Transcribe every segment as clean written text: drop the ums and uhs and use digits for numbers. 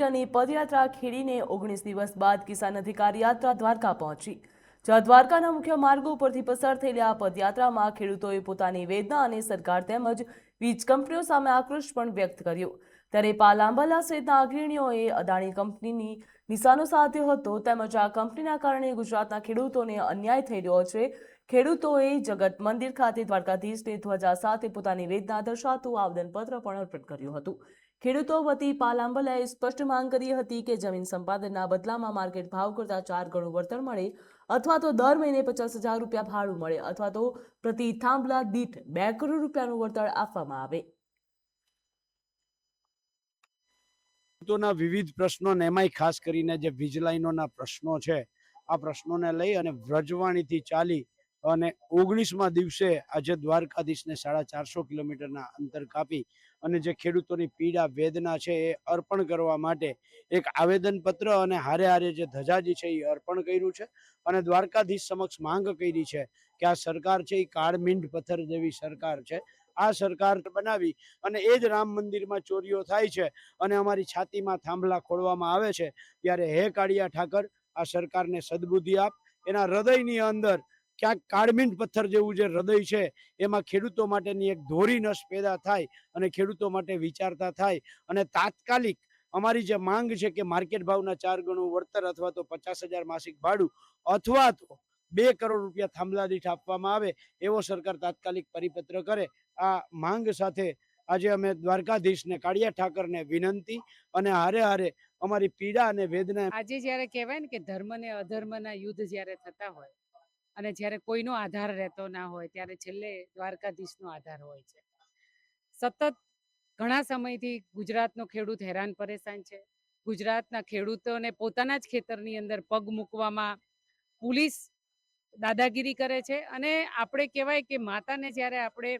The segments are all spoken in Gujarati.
અને પદયાત્રા ખેડીને 19 દિવસ બાદ કિસાન અધિકાર યાત્રા દ્વારકા પહોંચી। જ્યાં દ્વારકાના મુખ્ય માર્ગો પરથી પસાર થયેલી આ પદયાત્રામાં ખેડૂતોએ પોતાની વેદના અને સરકાર તેમજ વીજ કંપનીઓ સામે આક્રોશ પણ વ્યક્ત કર્યો। ત્યારે પાલાંબાલા સહિતના અગ્રણીઓએ અદાણી કંપનીની નિશાનો સાધ્યો હતો। તેમજ આ કંપનીના કારણે ગુજરાતના ખેડૂતોને અન્યાય થઈ રહ્યો છે। ખેડૂતોએ જગત મંદિર ખાતે દ્વારકાધીશને ધ્વજા સાથે પોતાની વેદના દર્શાવતું આવેદનપત્ર પણ અર્પણ કર્યું હતું। ખેડૂતો વતી પાલાંબાલાએ સ્પષ્ટ માંગ કરી હતી કે જમીન સંપાદનના બદલામાં માર્કેટ ભાવ કરતા 4 ગણું વળતર મળે અથવા તો દર મહિને 50,000 રૂપિયા ભાડું મળે અથવા તો પ્રતિ થાંભલા દીઠ 2 કરોડ રૂપિયાનું વળતર આપવામાં આવે। ખેડૂતોના વિવિધ પ્રશ્નો ને એમાંય ખાસ કરીને જે વીજ લાઈનોના પ્રશ્નો છે આ પ્રશ્નોને લઈ અને વ્રજવાણીથી ચાલી અને 19મા દિવસે આજે દ્વારકાધીશને 450 કિલોમીટરના અંતર કાપી અને જે ખેડૂતોની પીડા વેદના છે એ અર્પણ કરવા માટે એક આવેદનપત્ર અને હારે હારે જે ધજાજી છે એ અર્પણ કર્યું છે અને દ્વારકાધીશ સમક્ષ માંગ કરી છે કે આ સરકાર છે એ કાળમીંડ પથ્થર જેવી સરકાર છે। આ સરકાર બનાવી અને એ જ રામ મંદિરમાં ચોરીઓ થાય છે અને અમારી છાતીમાં થાંભલા ખોડવામાં આવે છે ત્યારે હે કાળિયા ઠાકર આ સરકારને સદબુદ્ધિ આપ। એના હૃદયની અંદર ક્યાંક કાળમીંડ પથ્થર જેવું જે હૃદય છે એમાં ખેડૂતો માટેની એક ધોરી નસ પેદા થાય અને ખેડૂતો માટે વિચારતા થાય અને તાત્કાલિક અમારી જે માંગ છે કે માર્કેટ ભાવના 4 ગણું વળતર અથવા તો 50,000 માસિક ભાડું અથવા તો 2 કરોડ રૂપિયા થાંભલા દીઠ આપવામાં આવે એવો સરકાર તાત્કાલિક પરિપત્ર કરે। આ માંગ સાથે આજે અમે દ્વારકાધીશને કાળિયા ઠાકરને વિનંતી અને હારે હારે અમારી પીડા અને વેદના આજે જ્યારે કહેવાય ને કે ધર્મ ને અધર્મના યુદ્ધ જ્યારે થતા હોય અને જ્યારે કોઈનો આધાર રહેતો ના હોય ત્યારે છેલ્લે દ્વારકાધીશનો આધાર હોય છે। સતત ઘણા સમયથી ગુજરાતનો ખેડૂત હેરાન પરેશાન છે। ગુજરાતના ખેડૂતોને પોતાના જ ખેતરની અંદર પગ મૂકવામાં પોલીસ દાદાગીરી કરે છે અને આપણે કહેવાય કે માતાને જ્યારે આપણે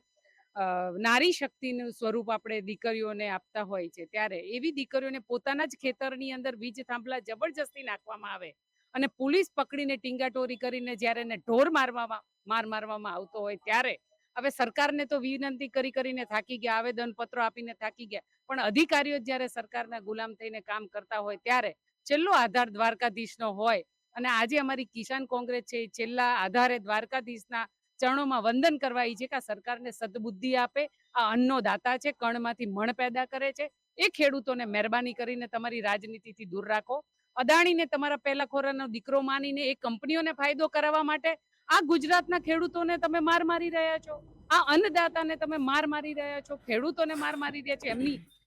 નારી શક્તિનું સ્વરૂપ આપણે દીકરીઓને આપતા હોય છે ત્યારે એવી દીકરીઓને પોતાના જ ખેતરની અંદર વીજ થાંભલા જબરજસ્તી નાખવામાં આવે અને પોલીસ પકડીને ટીંગાટોરી કરીને જ્યારે એને ઢોર મારવામાં આવતો હોય ત્યારે હવે સરકારને તો વિનંતી કરીને થાકી ગયા, આવેદનપત્રો આપીને થાકી ગયા, પણ અધિકારીઓ જ્યારે સરકારના ગુલામ થઈને કામ કરતા હોય ત્યારે છેલ્લો આધાર દ્વારકાધીશનો હોય અને આજે અમારી કિસાન કોંગ્રેસ છે એ છેલ્લા આધારે દ્વારકાધીશના ચરણોમાં વંદન કરવા છે કે આ સરકારને સદબુદ્ધિ આપે। આ અન્નનો દાતા છે, કણમાંથી મણ પેદા કરે છે, એ ખેડૂતોને મહેરબાની કરીને તમારી રાજનીતિથી દૂર રાખો। અદાણીને તમારા પહેલા ખોરાનો દીકરો માનીને એ કંપનીઓને ફાયદો કરાવવા માટે આ ગુજરાતના ખેડૂતોને તમે માર મારી રહ્યા છો, આ અન્નદાતાને તમે માર મારી રહ્યા છો, ખેડૂતોને માર મારી રહ્યા છો,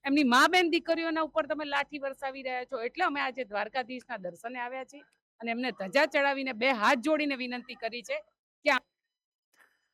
એમની મા બેન દીકરીઓના ઉપર તમે લાઠી વરસાવી રહ્યા છો। એટલે અમે આજે દ્વારકાધીશના દર્શને આવ્યા છીએ અને એમને ધજા ચડાવીને 2 હાથ જોડીને વિનંતી કરી છે